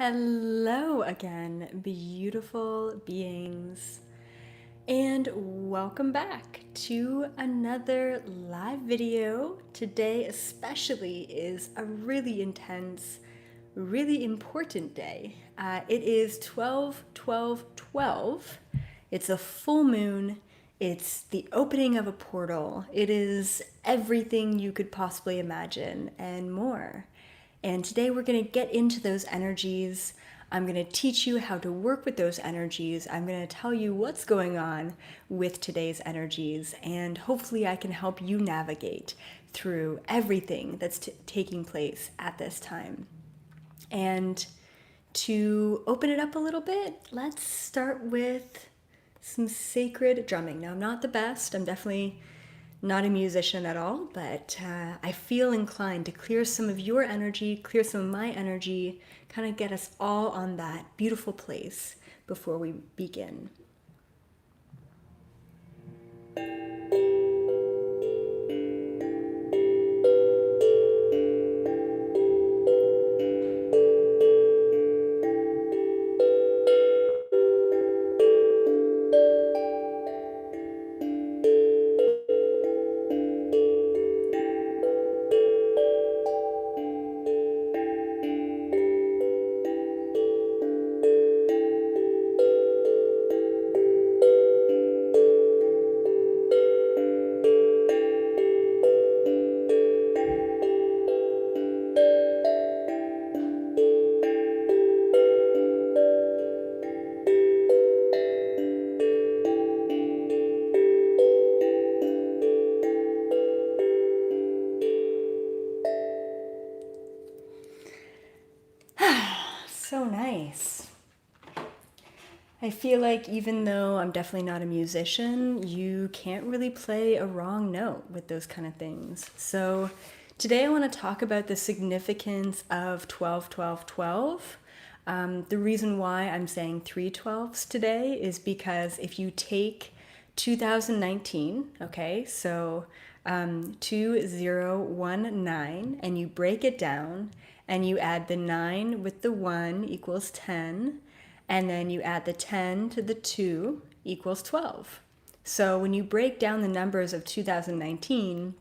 Hello again, beautiful beings, and welcome back to another live video. Today especially is a really intense, really important day. It is 12/12/12. It's a full moon. It's the opening of a portal. It is everything you could possibly imagine and more. And today we're going to get into those energies. I'm going to teach you how to work with those energies. I'm going to tell you what's going on with today's energies, and hopefully I can help you navigate through everything that's taking place at this time. And to open it up a little bit, let's start with some sacred drumming. Now, I'm not the best. I'm definitely not a musician at all, but I feel inclined to clear some of your energy, clear some of my energy, kind of get us all on that beautiful place before we begin. So nice. I feel like even though I'm definitely not a musician, you can't really play a wrong note with those kind of things. So today I want to talk about the significance of 12/12/12. The reason why I'm saying 3/12s today is because if you take 2019, okay, so 2019, and you break it down and you add the 9 with the 1 equals 10, and then you add the 10 to the 2 equals 12. So when you break down the numbers of 2019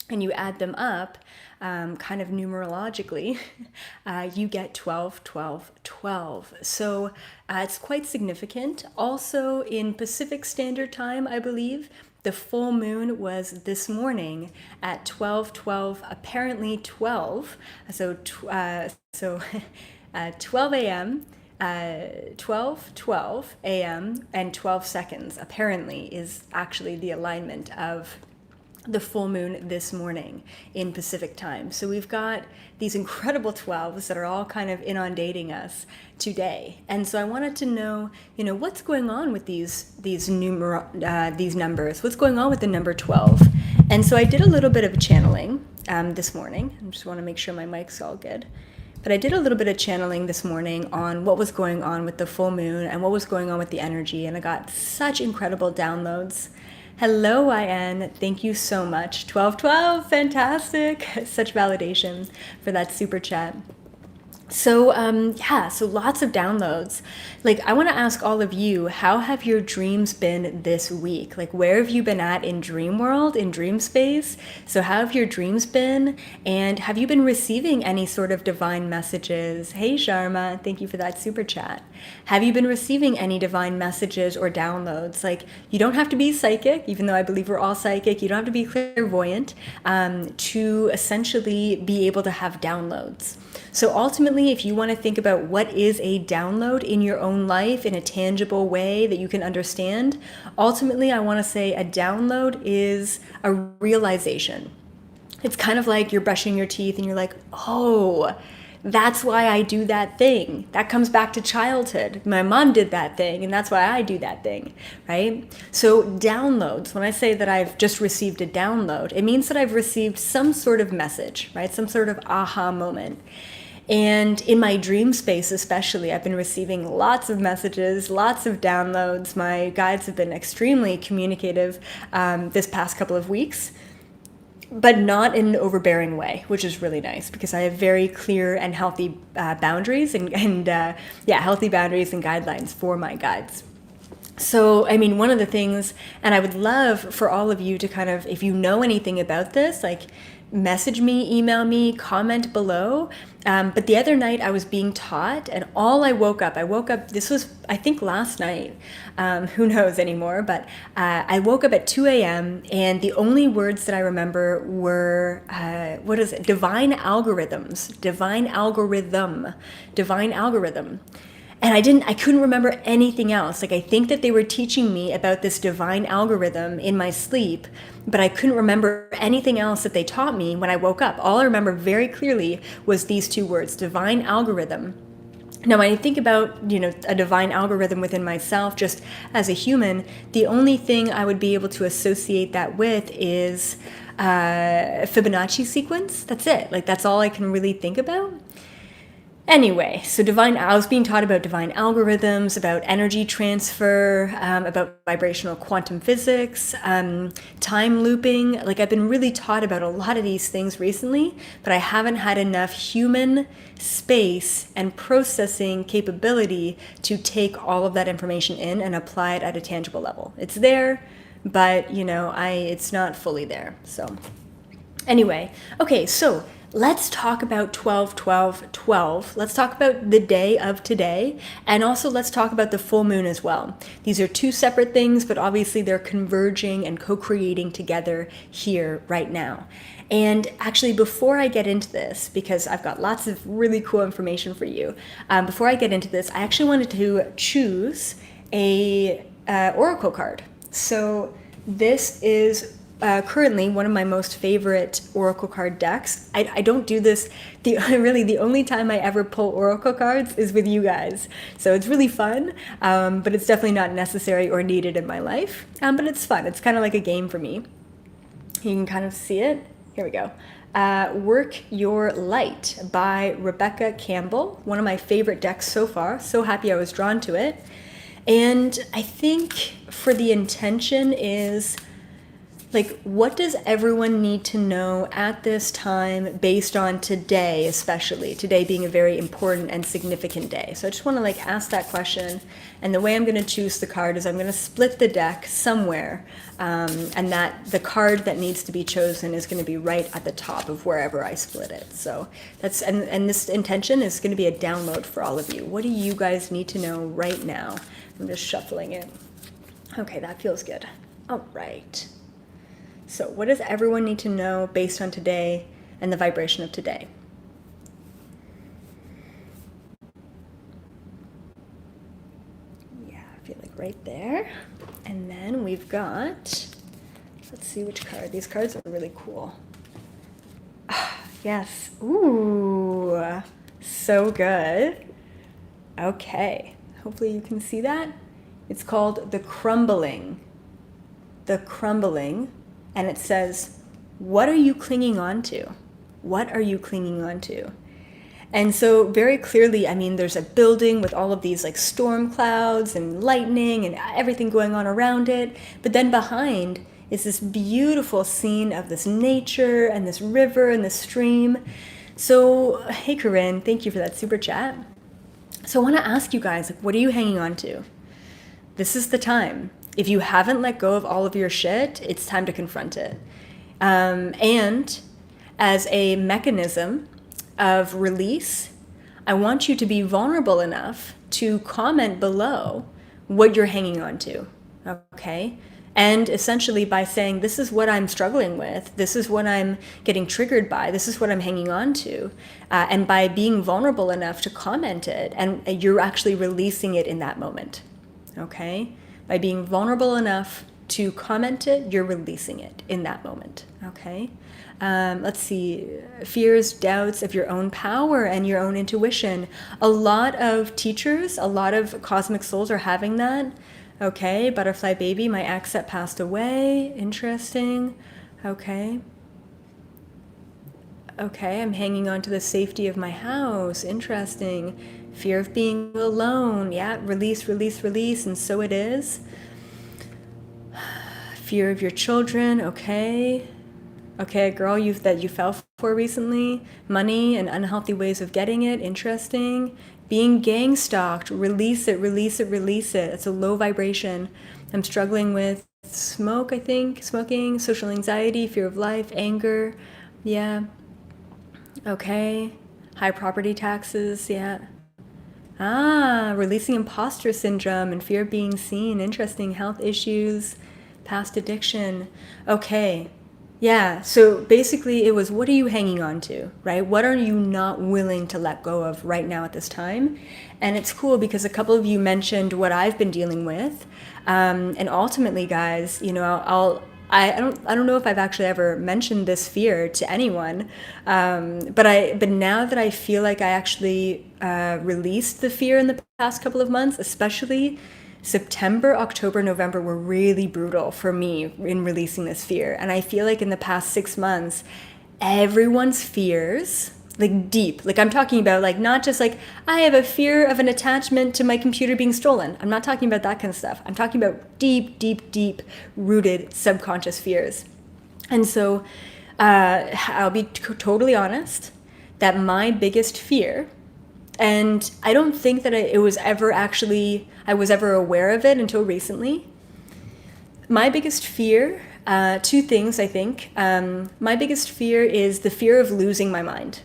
and you add them up, kind of numerologically, you get 12/12/12. So it's quite significant. Also in Pacific Standard Time, I believe, the full moon was this morning at 12/12, apparently 12. So 12 a.m., 12:12 a.m. and 12 seconds apparently is actually the alignment of the full moon this morning in Pacific time. So we've got these incredible 12s that are all kind of inundating us today. And so I wanted to know, what's going on with these numbers? What's going on with the number 12? And so I did a little bit of channeling this morning. I just want to make sure my mic's all good. But I did a little bit of channeling this morning on what was going on with the full moon and what was going on with the energy. And I got such incredible downloads. Hello, IN. Thank you so much. 12/12, fantastic. Such validation for that super chat. So so lots of downloads. Like, I want to ask all of you, how have your dreams been this week? Like, where have you been at in dream world, in dream space? So how have your dreams been? And have you been receiving any sort of divine messages? Hey, Sharma, thank you for that super chat. Have you been receiving any divine messages or downloads? Like, you don't have to be psychic, even though I believe we're all psychic. You don't have to be clairvoyant to essentially be able to have downloads. So ultimately, if you want to think about what is a download in your own life in a tangible way that you can understand, ultimately I want to say a download is a realization. It's kind of like you're brushing your teeth and you're like, oh, that's why I do that thing. That comes back to childhood. My mom did that thing, and that's why I do that thing, right? So downloads, when I say that I've just received a download, it means that I've received some sort of message, right? Some sort of aha moment. And in my dream space especially, I've been receiving lots of messages, lots of downloads. My guides have been extremely communicative this past couple of weeks, but not in an overbearing way, which is really nice because I have very clear and healthy boundaries and healthy boundaries and guidelines for my guides. So, I mean, one of the things, and I would love for all of you to kind of, if you know anything about this, like message me, email me, comment below. But the other night I was being taught, and I woke up, this was, I think, last night, who knows anymore, but I woke up at 2 a.m. and the only words that I remember were, divine algorithms, divine algorithm. And I couldn't remember anything else. Like, I think that they were teaching me about this divine algorithm in my sleep, but I couldn't remember anything else that they taught me when I woke up. All I remember very clearly was these two words, divine algorithm. Now, when I think about, a divine algorithm within myself, just as a human, the only thing I would be able to associate that with is Fibonacci sequence. That's it. Like, that's all I can really think about. Anyway, so I was being taught about divine algorithms, about energy transfer, about vibrational quantum physics, time looping. Like, I've been really taught about a lot of these things recently, but I haven't had enough human space and processing capability to take all of that information in and apply it at a tangible level. It's there, but, it's not fully there. So anyway, okay, so let's talk about 12-12-12. Let's talk about the day of today, and also let's talk about the full moon as well. These are two separate things, but obviously they're converging and co-creating together here right now. And actually, before I get into this, because I've got lots of really cool information for you, before I get into this, I actually wanted to choose a oracle card. So this is currently one of my most favorite oracle card decks. I don't do this, the only time I ever pull oracle cards is with you guys. So it's really fun, but it's definitely not necessary or needed in my life. But it's fun. It's kind of like a game for me. You can kind of see it. Here we go. Work Your Light by Rebecca Campbell. One of my favorite decks so far. So happy I was drawn to it. And I think for the intention is, like, what does everyone need to know at this time based on today, especially today being a very important and significant day? So I just want to ask that question. And the way I'm going to choose the card is I'm going to split the deck somewhere, and that the card that needs to be chosen is going to be right at the top of wherever I split it. So that's, and this intention is going to be a download for all of you. What do you guys need to know right now? I'm just shuffling it. Okay, that feels good. All right. So what does everyone need to know based on today and the vibration of today? Yeah, I feel like right there. And then we've got, let's see which card. These cards are really cool. Yes. Ooh, so good. Okay. Hopefully you can see that. It's called The Crumbling. The Crumbling. And it says, what are you clinging on to? What are you clinging on to? And so very clearly, I mean, there's a building with all of these storm clouds and lightning and everything going on around it. But then behind is this beautiful scene of this nature and this river and this stream. So, hey, Corinne, thank you for that super chat. So I want to ask you guys, what are you hanging on to? This is the time. If you haven't let go of all of your shit, it's time to confront it. And as a mechanism of release, I want you to be vulnerable enough to comment below what you're hanging on to, okay? And essentially by saying, this is what I'm struggling with, this is what I'm getting triggered by, this is what I'm hanging on to, and by being vulnerable enough to comment it, and you're actually releasing it in that moment, okay? By being vulnerable enough to comment it, you're releasing it in that moment, okay? Let's see, fears, doubts of your own power and your own intuition. A lot of teachers, a lot of cosmic souls are having that, okay? Butterfly baby, my ex that passed away, interesting, okay? Okay, I'm hanging on to the safety of my house, interesting. Fear of being alone, yeah, release, release, release, and so it is. Fear of your children, okay. Okay, a girl that you fell for recently, money and unhealthy ways of getting it, interesting. Being gang stalked, release it, release it, release it. It's a low vibration. I'm struggling with smoke, I think, smoking, social anxiety, fear of life, anger. Yeah. Okay. High property taxes, yeah. Ah, releasing imposter syndrome and fear of being seen. Interesting. Health issues, past addiction. Okay. Yeah. So basically, it was what are you hanging on to, right? What are you not willing to let go of right now at this time? And it's cool because a couple of you mentioned what I've been dealing with. And ultimately, guys, I don't know if I've actually ever mentioned this fear to anyone, but now that I feel like I actually released the fear in the past couple of months, especially September, October, November were really brutal for me in releasing this fear, and I feel like in the past 6 months, everyone's fears. Like deep, like I'm talking about like not just like I have a fear of an attachment to my computer being stolen. I'm not talking about that kind of stuff. I'm talking about deep, deep, deep rooted subconscious fears. And so I'll be totally honest that my biggest fear, and I don't think that I was ever aware of it until recently. My biggest fear, two things I think. My biggest fear is the fear of losing my mind.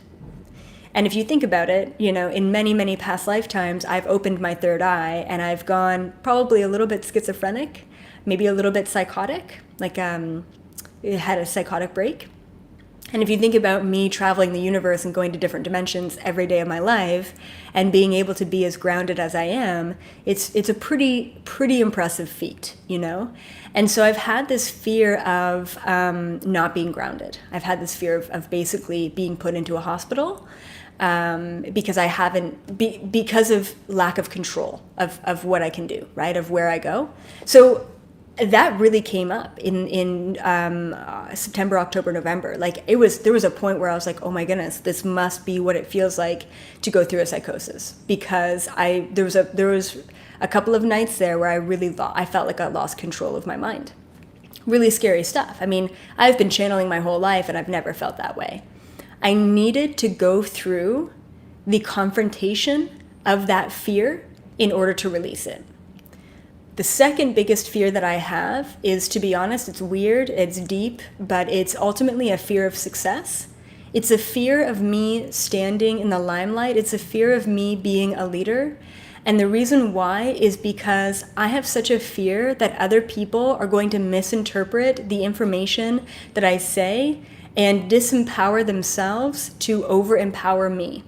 And if you think about it, in many, many past lifetimes, I've opened my third eye and I've gone probably a little bit schizophrenic, maybe a little bit psychotic, like it had a psychotic break. And if you think about me traveling the universe and going to different dimensions every day of my life and being able to be as grounded as I am, it's a pretty impressive feat, And so I've had this fear of not being grounded. I've had this fear of basically being put into a hospital because because of lack of control of what I can do, right? Of where I go. So that really came up in September, October, November. Like there was a point where I was like, oh my goodness, this must be what it feels like to go through a psychosis, because there was a couple of nights there where I felt like I lost control of my mind. Really scary stuff. I mean, I've been channeling my whole life and I've never felt that way. I needed to go through the confrontation of that fear in order to release it. The second biggest fear that I have is, to be honest, it's weird, it's deep, but it's ultimately a fear of success. It's a fear of me standing in the limelight. It's a fear of me being a leader. And the reason why is because I have such a fear that other people are going to misinterpret the information that I say and disempower themselves to over-empower me.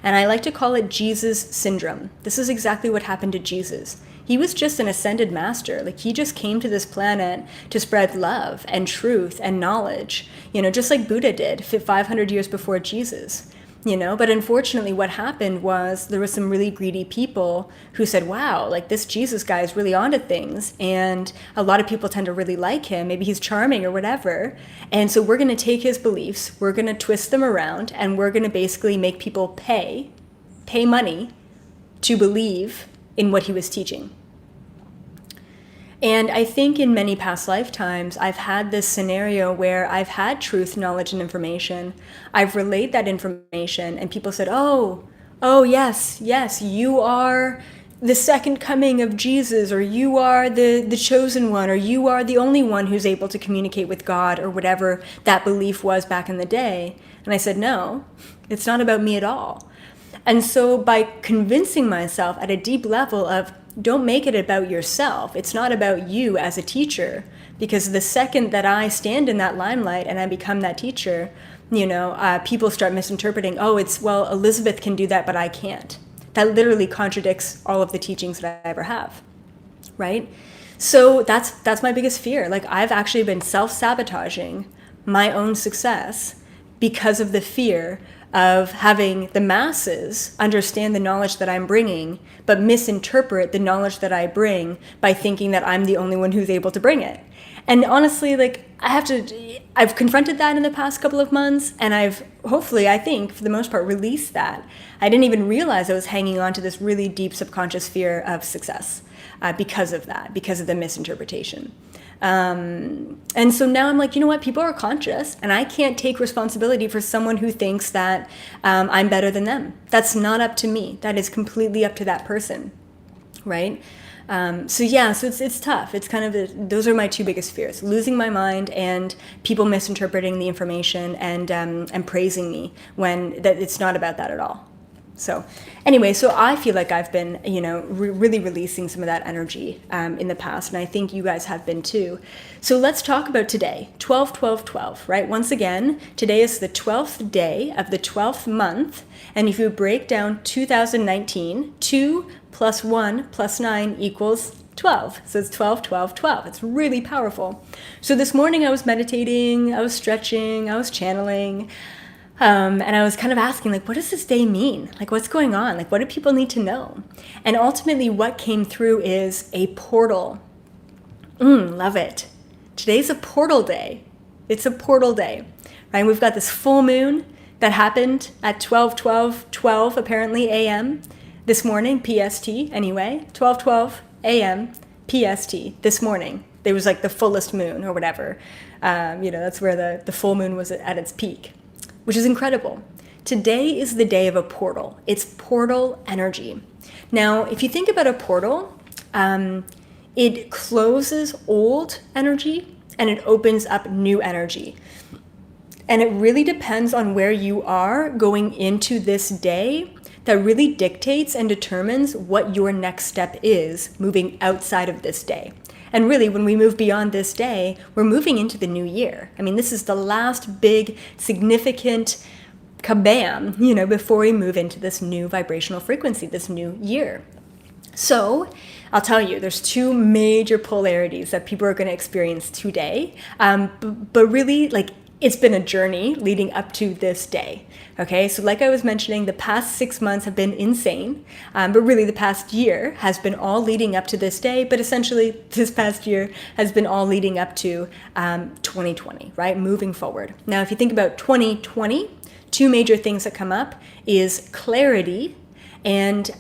And I like to call it Jesus syndrome. This is exactly what happened to Jesus. He was just an ascended master. Like, he just came to this planet to spread love and truth and knowledge, just like Buddha did 500 years before Jesus. But unfortunately what happened was there was some really greedy people who said, wow, like this Jesus guy is really onto things, and a lot of people tend to really like him, maybe he's charming or whatever, and so we're going to take his beliefs, we're going to twist them around, and we're going to basically make people pay money to believe in what he was teaching. And I think in many past lifetimes, I've had this scenario where I've had truth, knowledge, and information. I've relayed that information, and people said, oh, yes, you are the second coming of Jesus, or you are the chosen one, or you are the only one who's able to communicate with God, or whatever that belief was back in the day. And I said, no, it's not about me at all. And so by convincing myself at a deep level of, don't make it about yourself. It's not about you as a teacher, because the second that I stand in that limelight and I become that teacher, people start misinterpreting, Elizabeth can do that, but I can't. That literally contradicts all of the teachings that I ever have, right? So that's my biggest fear. Like, I've actually been self-sabotaging my own success because of the fear of having the masses understand the knowledge that I'm bringing, but misinterpret the knowledge that I bring by thinking that I'm the only one who's able to bring it. And honestly, like, I've confronted that in the past couple of months, and I've hopefully, I think, for the most part, released that. I didn't even realize I was hanging on to this really deep subconscious fear of success. because of that, because of the misinterpretation. And so now I'm like, you know what? People are conscious, and I can't take responsibility for someone who thinks that I'm better than them. That's not up to me. That is completely up to that person, right? So it's tough. It's kind of those are my two biggest fears: losing my mind and people misinterpreting the information and praising me when that it's not about that at all. So anyway, so I feel like I've been, really releasing some of that energy in the past, and I think you guys have been too. So let's talk about today, 12, 12, 12, right? Once again, today is the 12th day of the 12th month, and if you break down 2019, 2 plus 1 plus 9 equals 12. So it's 12, 12, 12. It's really powerful. So this morning I was meditating, I was stretching, I was channeling, and I was kind of asking, like, what does this day mean? Like, what's going on? Like, what do people need to know? And ultimately what came through is a portal. Love it. Today's a portal day. It's a portal day, right? We've got this full moon that happened at 12:12:12 apparently a.m. this morning, PST anyway, 12:12 a.m. PST this morning. There was like the fullest moon or whatever. That's where the full moon was at its peak, which is incredible. Today is the day of a portal. It's portal energy. Now, if you think about a portal, it closes old energy and it opens up new energy. And it really depends on where you are going into this day that really dictates and determines what your next step is moving outside of this day. And really, when we move beyond this day, we're moving into the new year. I mean, this is the last big, significant kabam, before we move into this new vibrational frequency, this new year. So I'll tell you, there's two major polarities that people are going to experience today. But really, it's been a journey leading up to this day. Okay, so like I was mentioning, the past 6 months have been insane, but really the past year has been all leading up to this day, but essentially this past year has been all leading up to 2020, right? Moving forward. Now, if you think about 2020, two major things that come up is clarity and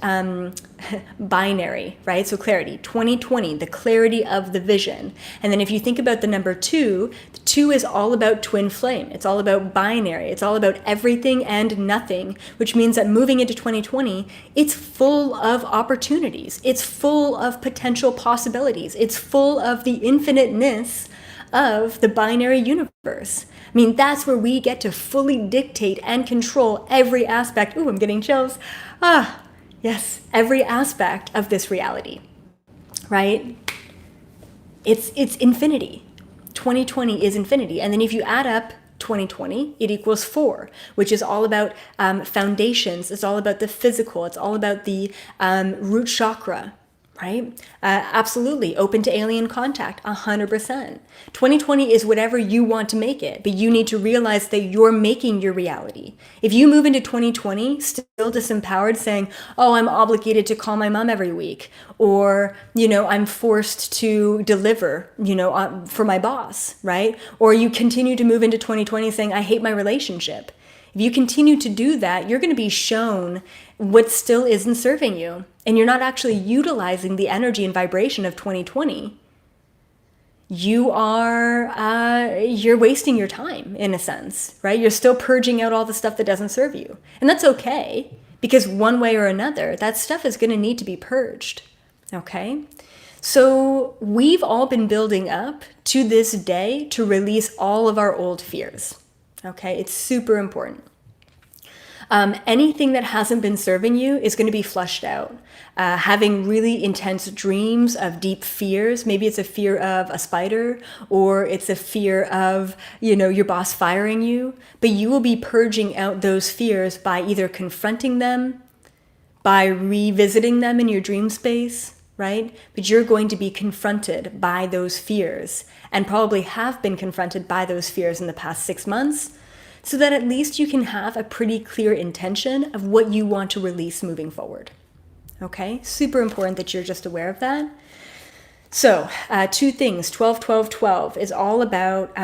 binary, right? So clarity, 2020, the clarity of the vision. And then if you think about the number 2, the 2 is all about twin flame. It's all about binary. It's all about everything and nothing, which means that moving into 2020, it's full of opportunities. It's full of potential possibilities. It's full of the infiniteness of the binary universe. I mean, that's where we get to fully dictate and control every aspect. Ooh, I'm getting chills. Yes, every aspect of this reality, right? It's infinity. 2020 is infinity. And then if you add up 2020, it equals 4, which is all about foundations. It's all about the physical. It's all about the root chakra, right? Absolutely. Open to alien contact, 100%. 2020 is whatever you want to make it, but you need to realize that you're making your reality. If you move into 2020 still disempowered, saying, oh, I'm obligated to call my mom every week, or, I'm forced to deliver, for my boss, right? Or you continue to move into 2020 saying, I hate my relationship. If you continue to do that, you're going to be shown what still isn't serving you. And you're not actually utilizing the energy and vibration of 2020. You're wasting your time in a sense, right? You're still purging out all the stuff that doesn't serve you. And that's okay, because one way or another, that stuff is going to need to be purged. Okay? So we've all been building up to this day to release all of our old fears. Okay? It's super important. Anything that hasn't been serving you is going to be flushed out. Having really intense dreams of deep fears. Maybe it's a fear of a spider, or it's a fear of, your boss firing you. But you will be purging out those fears by either confronting them, by revisiting them in your dream space, right? But you're going to be confronted by those fears, and probably have been confronted by those fears in the past 6 months, so that at least you can have a pretty clear intention of what you want to release moving forward. Okay? Super important that you're just aware of that. So, two things. 12, 12, 12 is all about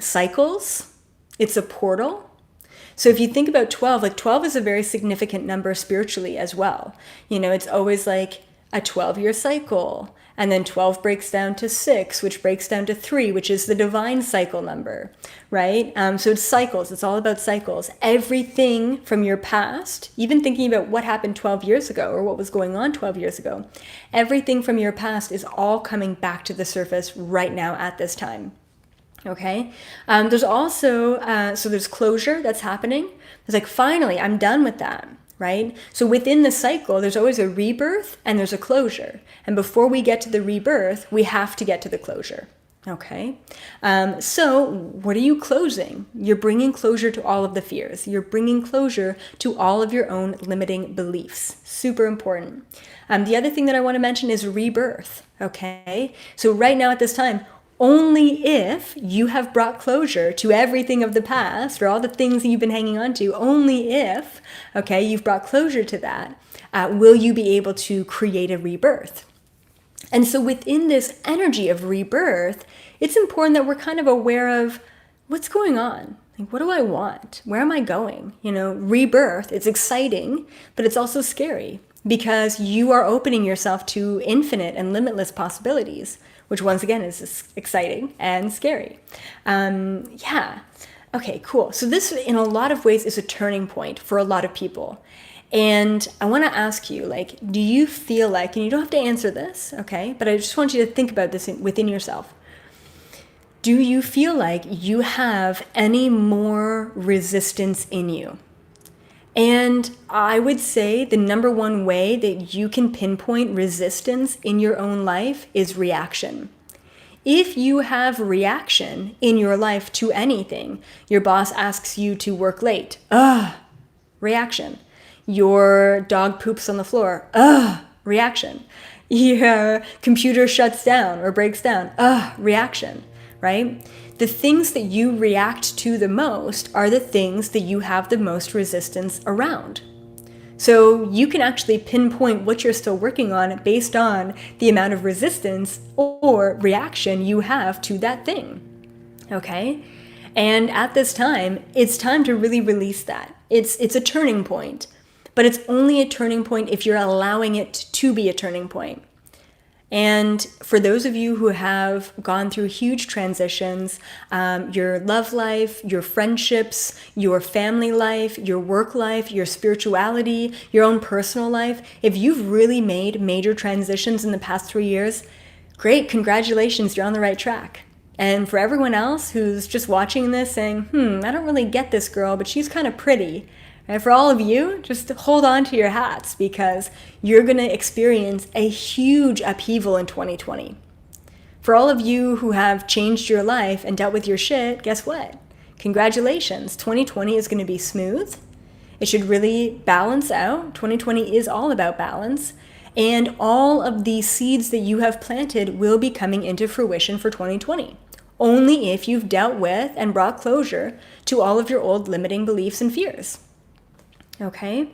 cycles. It's a portal. So if you think about 12, 12 is a very significant number spiritually as well. It's always like a 12-year cycle. And then 12 breaks down to 6, which breaks down to 3, which is the divine cycle number, right? So it's cycles. It's all about cycles. Everything from your past, even thinking about what happened 12 years ago or what was going on 12 years ago, everything from your past is all coming back to the surface right now at this time. Okay. There's also, so there's closure that's happening. It's like, finally, I'm done with that. Right? So within the cycle, there's always a rebirth and there's a closure. And before we get to the rebirth, we have to get to the closure. Okay? So what are you closing? You're bringing closure to all of the fears. You're bringing closure to all of your own limiting beliefs. Super important. The other thing that I want to mention is rebirth. Okay? So right now at this time, only if you have brought closure to everything of the past or all the things that you've been hanging on to, only if, okay, you've brought closure to that, will you be able to create a rebirth. And so within this energy of rebirth, it's important that we're kind of aware of what's going on. Like, what do I want? Where am I going? You know, rebirth, it's exciting, but it's also scary because you are opening yourself to infinite and limitless possibilities, which once again is exciting and scary. Yeah. Okay, cool. So this, in a lot of ways, is a turning point for a lot of people. And I want to ask you, like, do you feel like, and you don't have to answer this, okay, but I just want you to think about this within yourself. Do you feel like you have any more resistance in you? And I would say the number one way that you can pinpoint resistance in your own life is reaction. If you have reaction in your life to anything, your boss asks you to work late, reaction. Your dog poops on the floor, reaction. Your computer shuts down or breaks down, reaction, right? The things that you react to the most are the things that you have the most resistance around. So you can actually pinpoint what you're still working on based on the amount of resistance or reaction you have to that thing. Okay? And at this time, it's time to really release that. It's a turning point, but it's only a turning point if you're allowing it to be a turning point. And for those of you who have gone through huge transitions, your love life, your friendships, your family life, your work life, your spirituality, your own personal life, if you've really made major transitions in the past 3 years, great, congratulations, you're on the right track. And for everyone else who's just watching this saying, I don't really get this girl, but she's kind of pretty. And for all of you, just hold on to your hats because you're going to experience a huge upheaval in 2020. For all of you who have changed your life and dealt with your shit, guess what? Congratulations. 2020 is going to be smooth. It should really balance out. 2020 is all about balance. And all of these seeds that you have planted will be coming into fruition for 2020. Only if you've dealt with and brought closure to all of your old limiting beliefs and fears. Okay,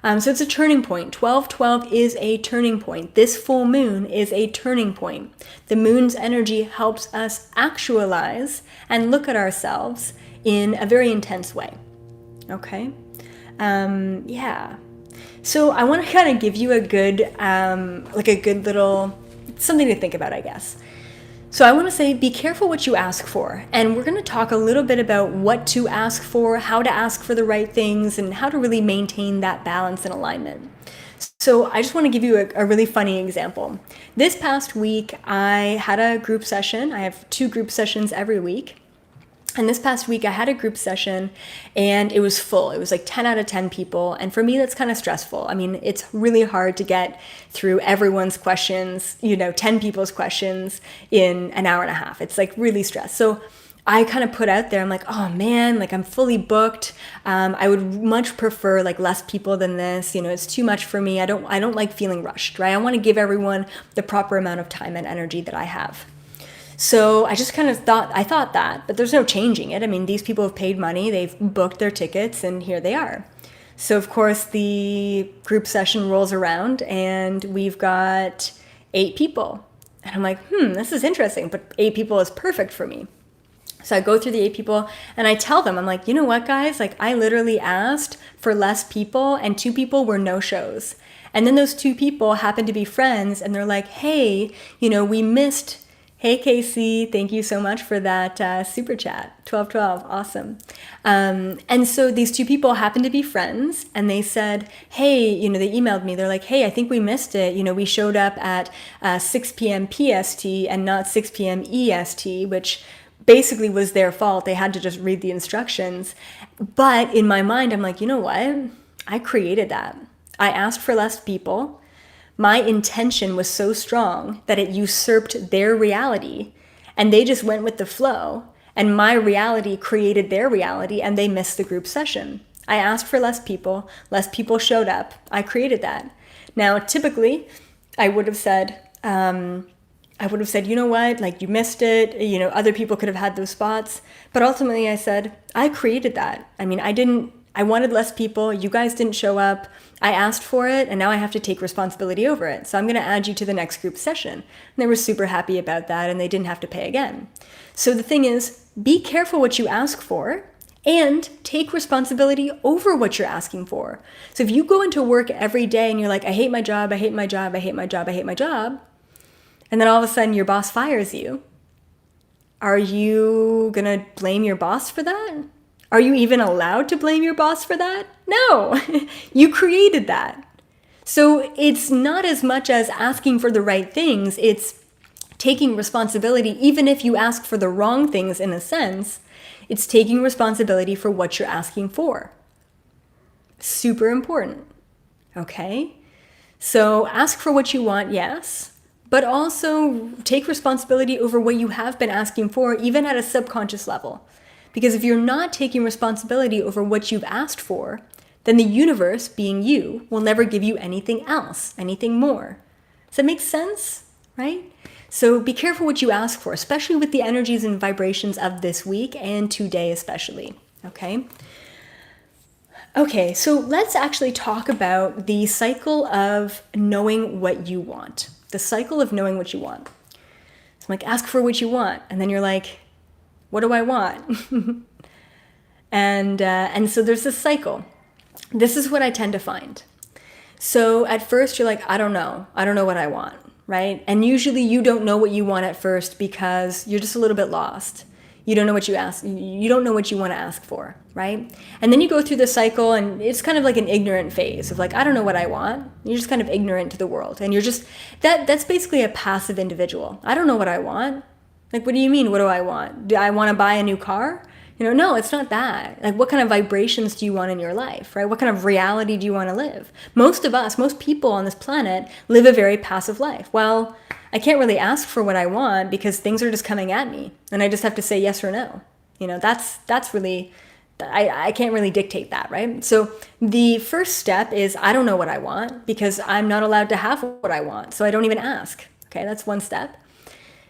so it's a turning point. 12/12 is a turning point. This full moon is a turning point. The moon's energy helps us actualize and look at ourselves in a very intense way. Okay, yeah. So I want to kind of give you a good, like a good little something to think about, I guess. So I want to say, be careful what you ask for. And we're going to talk a little bit about what to ask for, how to ask for the right things, and how to really maintain that balance and alignment. So I just want to give you a really funny example. This past week, I had a group session. I have 2 group sessions every week. And this past week I had a group session and it was full. It was like 10 out of 10 people. And for me, that's kind of stressful. I mean, it's really hard to get through everyone's questions, 10 people's questions in an hour and a half. It's like really stressed. So I kind of put out there, I'm like, oh man, like I'm fully booked. I would much prefer like less people than this. It's too much for me. I don't like feeling rushed, right? I want to give everyone the proper amount of time and energy that I have. So I just kind of thought that, but there's no changing it. I mean, these people have paid money, they've booked their tickets, and here they are. So of course the group session rolls around and we've got 8 people. And I'm like, this is interesting, but 8 people is perfect for me. So I go through the 8 people and I tell them, I'm like, you know what, guys? Like, I literally asked for less people and 2 people were no-shows. And then those 2 people happened to be friends and they're like, hey, we missed. Hey, Casey, thank you so much for that super chat. 1212, awesome. And so these 2 people happened to be friends and they said, hey, they emailed me. They're like, hey, I think we missed it. We showed up at 6 p.m. PST and not 6 p.m. EST, which basically was their fault. They had to just read the instructions. But in my mind, I'm like, you know what? I created that. I asked for less people. My intention was so strong that it usurped their reality and they just went with the flow. And my reality created their reality and they missed the group session. I asked for less people showed up. I created that. Now, typically, I would have said, you know what, like you missed it, other people could have had those spots. But ultimately I said, I created that. I mean, I wanted less people. You guys didn't show up. I asked for it and now I have to take responsibility over it. So I'm going to add you to the next group session. And they were super happy about that and they didn't have to pay again. So the thing is, be careful what you ask for and take responsibility over what you're asking for. So if you go into work every day and you're like, I hate my job, I hate my job, I hate my job, I hate my job, and then all of a sudden your boss fires you, are you going to blame your boss for that? Are you even allowed to blame your boss for that? No, you created that. So it's not as much as asking for the right things, it's taking responsibility. Even if you ask for the wrong things in a sense, it's taking responsibility for what you're asking for. Super important, okay? So ask for what you want, yes, but also take responsibility over what you have been asking for, even at a subconscious level. Because if you're not taking responsibility over what you've asked for, then the universe, being you, will never give you anything else, anything more. Does that make sense? Right? So be careful what you ask for, especially with the energies and vibrations of this week and today especially. Okay? Okay, so let's actually talk about the cycle of knowing what you want. The cycle of knowing what you want. So I'm like, ask for what you want. And then you're like, what do I want? and so there's this cycle. This is what I tend to find. So at first you're like, I don't know what I want, right? And usually you don't know what you want at first because you're just a little bit lost. You don't know what you don't know what you want to ask for, right? And then you go through the cycle and it's kind of like an ignorant phase of like, I don't know what I want. You're just kind of ignorant to the world. And you're just, that's basically a passive individual. I don't know what I want. Like, what do you mean? What do I want? Do I want to buy a new car? No, it's not that. Like, what kind of vibrations do you want in your life, right? What kind of reality do you want to live? Most people on this planet live a very passive life. Well, I can't really ask for what I want because things are just coming at me and I just have to say yes or no. That's really, I can't really dictate that, right? So the first step is I don't know what I want because I'm not allowed to have what I want. So I don't even ask. Okay, that's one step.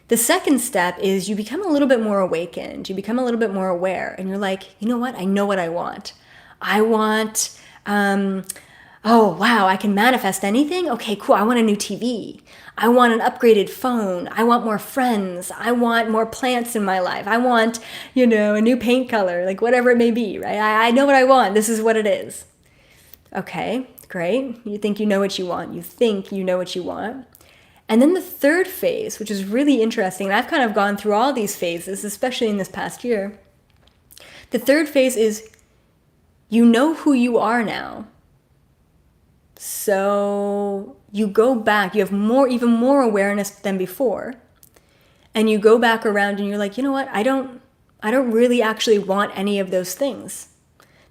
The second step is you become a little bit more awakened. You become a little bit more aware and you're like, you know what? I know what I want. I want, oh, wow, I can manifest anything? Okay, cool. I want a new TV. I want an upgraded phone. I want more friends. I want more plants in my life. I want, a new paint color, like whatever it may be, right? I know what I want. This is what it is. Okay, great. You think you know what you want. You think you know what you want. And then the third phase, which is really interesting, and I've kind of gone through all these phases, especially in this past year. The third phase is you know who you are now. So you go back, you have even more awareness than before. And you go back around and you're like, you know what? I don't really actually want any of those things.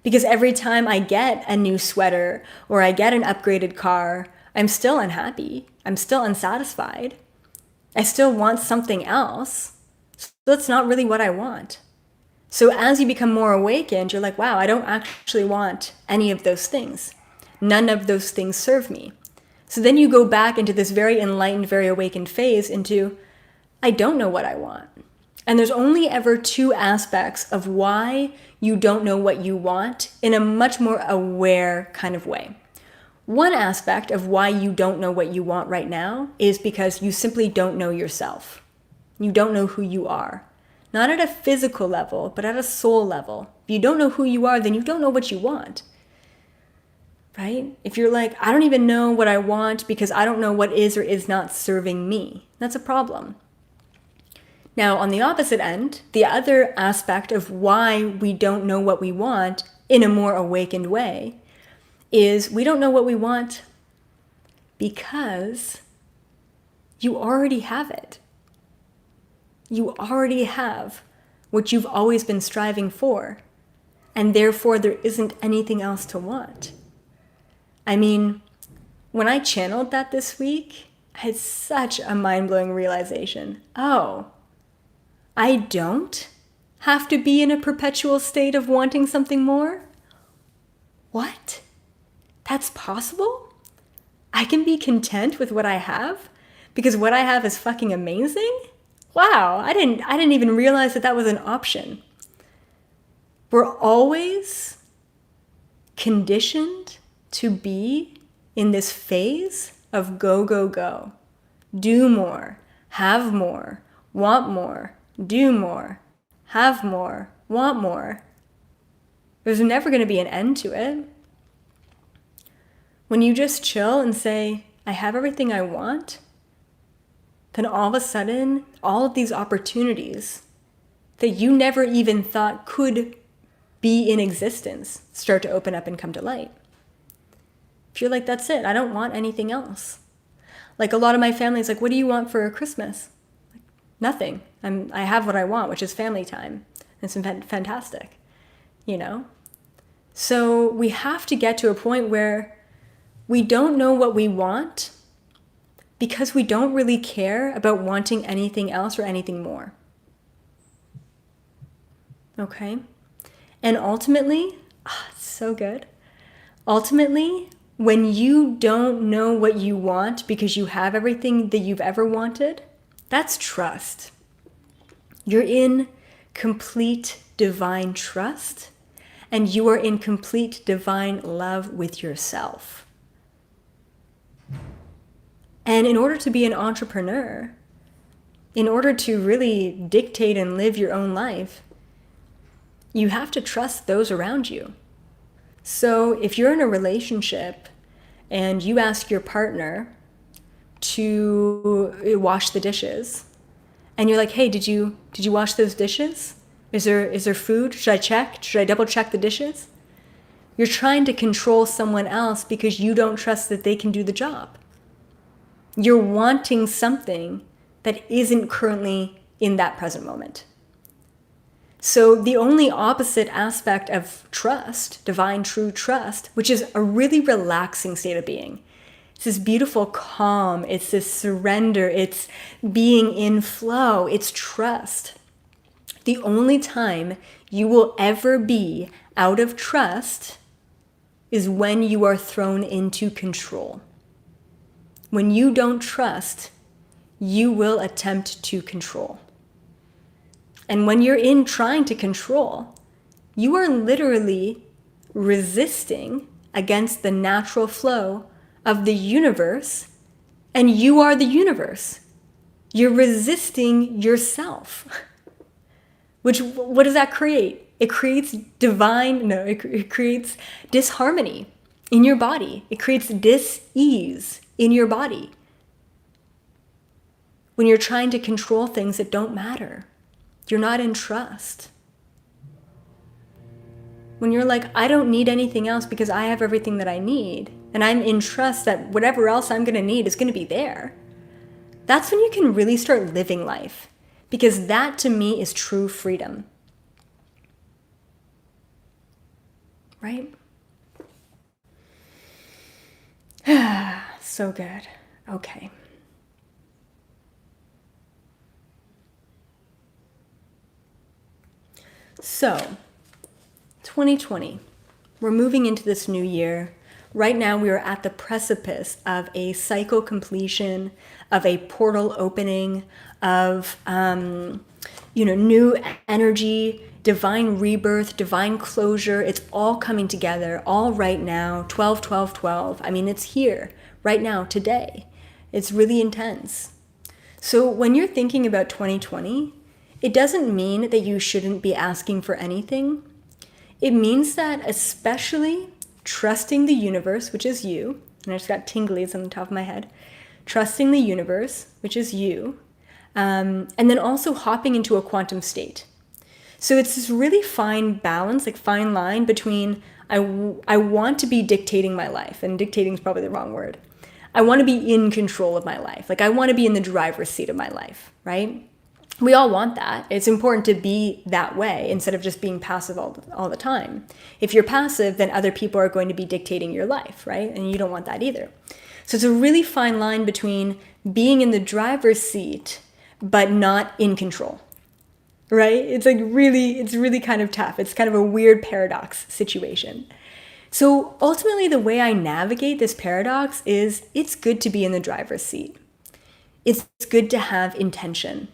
Because every time I get a new sweater or I get an upgraded car, I'm still unhappy. I'm still unsatisfied. I still want something else. So that's not really what I want. So as you become more awakened, you're like, wow, I don't actually want any of those things. None of those things serve me. So then you go back into this very enlightened, very awakened phase into, I don't know what I want. And there's only ever two aspects of why you don't know what you want in a much more aware kind of way. One aspect of why you don't know what you want right now is because you simply don't know yourself. You don't know who you are. Not at a physical level, but at a soul level. If you don't know who you are, then you don't know what you want. Right? If you're like, I don't even know what I want because I don't know what is or is not serving me, that's a problem. Now, on the opposite end, the other aspect of why we don't know what we want in a more awakened way is we don't know what we want because you already have it. You already have what you've always been striving for, and therefore there isn't anything else to want. I mean, when I channeled that this week, I had such a mind-blowing realization. Oh, I don't have to be in a perpetual state of wanting something more? What? That's possible? I can be content with what I have because what I have is fucking amazing? Wow, I didn't even realize that that was an option. We're always conditioned to be in this phase of go, go, go. Do more, have more, want more, do more, have more, want more. There's never going to be an end to it. When you just chill and say, I have everything I want, then all of a sudden, all of these opportunities that you never even thought could be in existence start to open up and come to light. If you're like, that's it, I don't want anything else. Like a lot of my family is like, what do you want for Christmas? Like, nothing. I have what I want, which is family time. It's fantastic, you know? So we have to get to a point where we don't know what we want because we don't really care about wanting anything else or anything more. Okay? And ultimately, it's so good. Ultimately, when you don't know what you want because you have everything that you've ever wanted, that's trust. You're in complete divine trust, and you are in complete divine love with yourself. And in order to be an entrepreneur, in order to really dictate and live your own life, you have to trust those around you. So if you're in a relationship and you ask your partner to wash the dishes, and you're like, hey, did you wash those dishes? Is there food? Should I check? Should I double check the dishes? You're trying to control someone else because you don't trust that they can do the job. You're wanting something that isn't currently in that present moment. So the only opposite aspect of trust, divine true trust, which is a really relaxing state of being. It's this beautiful calm, it's this surrender, it's being in flow, it's trust. The only time you will ever be out of trust is when you are thrown into control. When you don't trust, you will attempt to control. And when you're in trying to control, you are literally resisting against the natural flow of the universe, and you are the universe. You're resisting yourself. What does that create? It creates it creates disharmony in your body. It creates dis-ease in your body. When you're trying to control things that don't matter, you're not in trust. When you're like, I don't need anything else because I have everything that I need, and I'm in trust that whatever else I'm going to need is going to be there, that's when you can really start living life. Because that, to me, is true freedom. Right? So good. Okay. So, 2020, we're moving into this new year. Right now, we are at the precipice of a cycle completion, of a portal opening, of new energy, divine rebirth, divine closure. It's all coming together, all right now. 12, 12, 12. I mean, it's here right now, today. It's really intense. So when you're thinking about 2020, it doesn't mean that you shouldn't be asking for anything. It means that especially trusting the universe, which is you, and I just got tinglies on the top of my head, trusting the universe, which is you, and then also hopping into a quantum state. So it's this really fine balance, like fine line between I want to be dictating my life, and dictating is probably the wrong word. I want to be in control of my life. Like I want to be in the driver's seat of my life, right? We all want that. It's important to be that way instead of just being passive all the time. If you're passive, then other people are going to be dictating your life, right? And you don't want that either. So it's a really fine line between being in the driver's seat, but not in control, right? It's really kind of tough. It's kind of a weird paradox situation. So ultimately, the way I navigate this paradox is it's good to be in the driver's seat. It's good to have intention.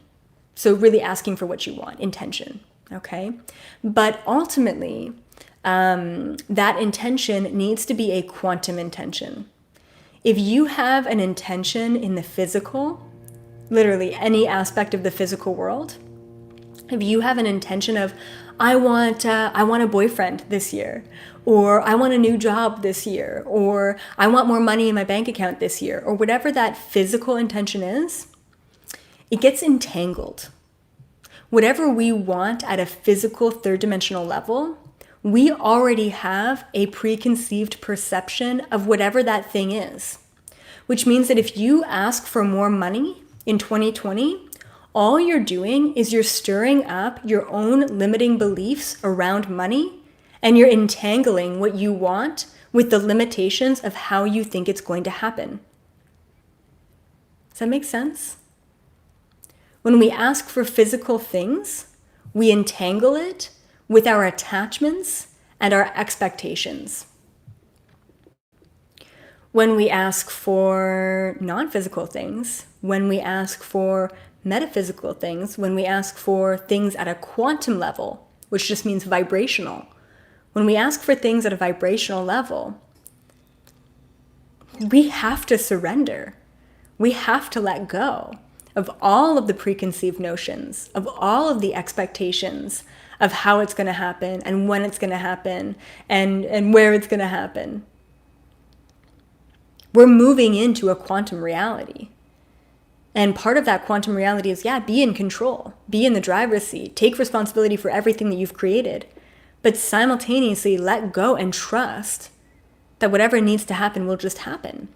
So really asking for what you want, intention, okay? But ultimately, that intention needs to be a quantum intention. If you have an intention in the physical, literally any aspect of the physical world, if you have an intention of, I want a boyfriend this year, or I want a new job this year, or I want more money in my bank account this year, or whatever that physical intention is, it gets entangled. Whatever we want at a physical third dimensional level, we already have a preconceived perception of whatever that thing is. Which means that if you ask for more money in 2020, all you're doing is you're stirring up your own limiting beliefs around money, and you're entangling what you want with the limitations of how you think it's going to happen. Does that make sense? When we ask for physical things, we entangle it with our attachments and our expectations. When we ask for non-physical things, when we ask for metaphysical things, when we ask for things at a quantum level, which just means vibrational, when we ask for things at a vibrational level, we have to surrender. We have to let go of all of the preconceived notions, of all of the expectations of how it's going to happen and when it's going to happen and where it's going to happen. We're moving into a quantum reality. And part of that quantum reality is, be in control, be in the driver's seat, take responsibility for everything that you've created, but simultaneously let go and trust that whatever needs to happen will just happen.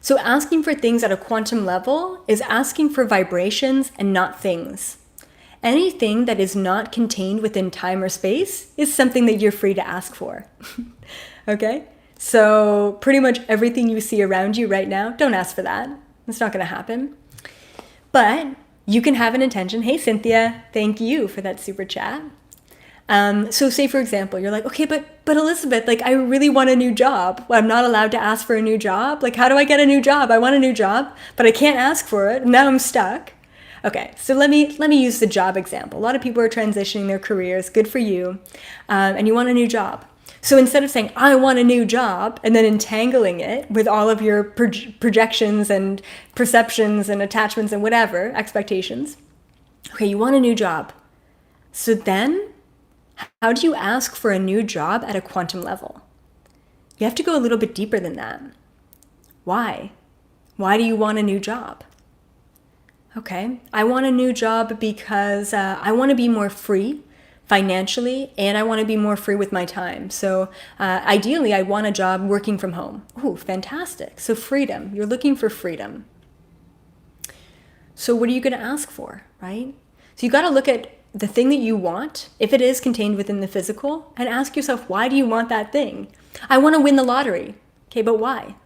So asking for things at a quantum level is asking for vibrations and not things. Anything that is not contained within time or space is something that you're free to ask for. Okay? So pretty much everything you see around you right now, don't ask for that. It's not going to happen. But you can have an intention. Hey, Cynthia, thank you for that super chat. So say, for example, you're like, okay, but Elizabeth, like, I really want a new job. Well, I'm not allowed to ask for a new job. Like, how do I get a new job? I want a new job, but I can't ask for it. Now I'm stuck. Okay, so let me use the job example. A lot of people are transitioning their careers. Good for you. And you want a new job. So instead of saying, I want a new job, and then entangling it with all of your projections and perceptions and attachments and whatever, expectations. Okay, you want a new job. So then, how do you ask for a new job at a quantum level? You have to go a little bit deeper than that. Why? Why do you want a new job? Okay, I want a new job because I want to be more free financially, and I want to be more free with my time. So ideally, I want a job working from home. Ooh, fantastic. So freedom. You're looking for freedom. So what are you going to ask for, right? So you got to look at the thing that you want, if it is contained within the physical, and ask yourself, why do you want that thing? I want to win the lottery. Okay, but why?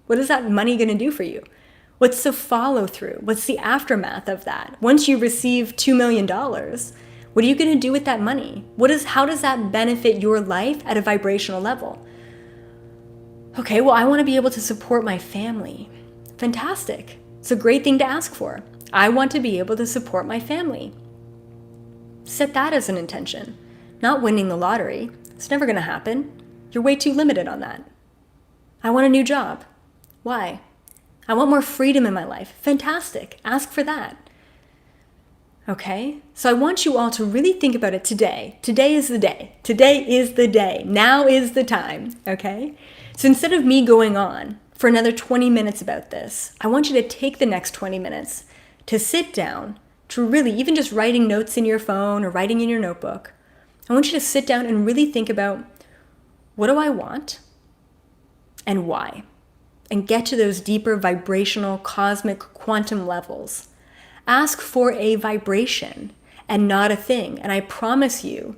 What is that money going to do for you? What's the follow through? What's the aftermath of that? Once you receive $2 million, what are you going to do with that money? How does that benefit your life at a vibrational level? Okay, well, I want to be able to support my family. Fantastic. It's a great thing to ask for. I want to be able to support my family. Set that as an intention. Not winning the lottery. It's never going to happen. You're way too limited on that. I want a new job. Why? I want more freedom in my life. Fantastic. Ask for that. Okay? So I want you all to really think about it today. Today is the day. Today is the day. Now is the time. Okay? So instead of me going on for another 20 minutes about this, I want you to take the next 20 minutes to sit down, to really, even just writing notes in your phone or writing in your notebook, I want you to sit down and really think about, what do I want and why? And get to those deeper vibrational, cosmic, quantum levels. Ask for a vibration and not a thing. And I promise you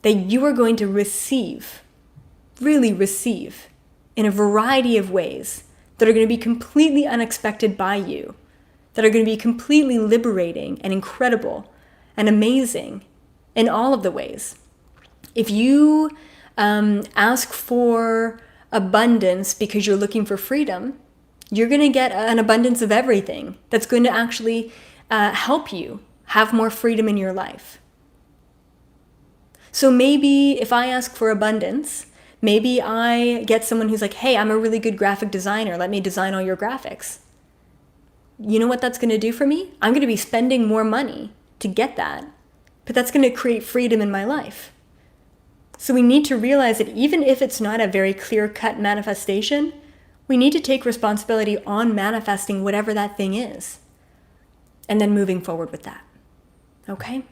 that you are going to receive, really receive, in a variety of ways that are going to be completely unexpected by you, that are going to be completely liberating and incredible and amazing in all of the ways. If you ask for abundance because you're looking for freedom, you're going to get an abundance of everything that's going to actually help you have more freedom in your life. So maybe if I ask for abundance, maybe I get someone who's like, hey, I'm a really good graphic designer. Let me design all your graphics. You know what that's going to do for me? I'm going to be spending more money to get that, but that's going to create freedom in my life. So we need to realize that even if it's not a very clear-cut manifestation, we need to take responsibility on manifesting whatever that thing is, and then moving forward with that. Okay?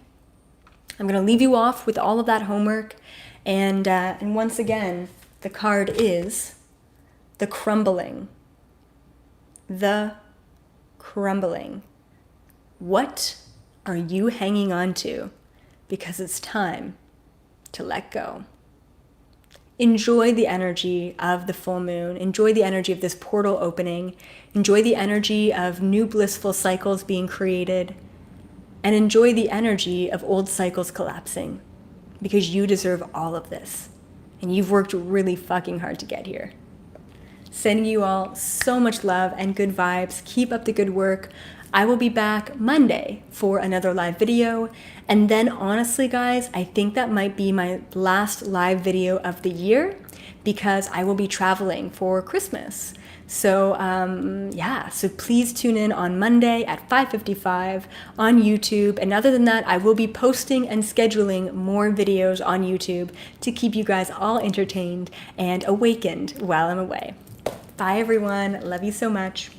I'm going to leave you off with all of that homework, and once again, the card is the crumbling. The crumbling. What are you hanging on to? Because it's time to let go. Enjoy the energy of the full moon. Enjoy the energy of this portal opening. Enjoy the energy of new blissful cycles being created. And enjoy the energy of old cycles collapsing. Because you deserve all of this. And you've worked really fucking hard to get here. Sending you all so much love and good vibes. Keep up the good work. I will be back Monday for another live video. And then honestly, guys, I think that might be my last live video of the year because I will be traveling for Christmas. So so please tune in on Monday at 5:55 on YouTube. And other than that, I will be posting and scheduling more videos on YouTube to keep you guys all entertained and awakened while I'm away. Bye, everyone. Love you so much.